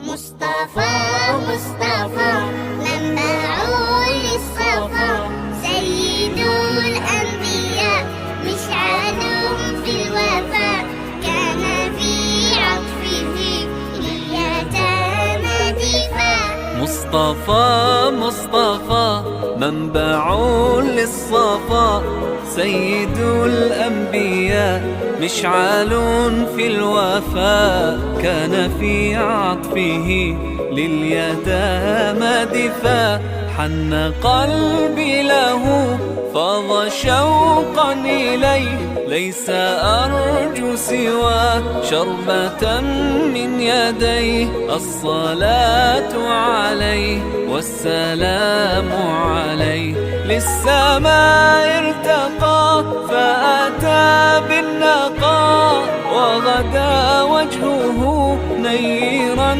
مصطفى مصطفى منبع للصفا، سيد الأنبياء مشعل في الوفاء، كان في عطفه لليتامى دفاع. مصطفى مصطفى منبع للصفا، سيد الأنبياء مشعل في الوفاء، كان في عطفه لليتامى دفاع. حن قلبي له فاض شوقا إليه، ليس أرجو سوى شربة من يديه. الصلاة عليه والسلام عليه، للسماء ارتقى فأتى بالنقاء، وغدا وجهه نيرا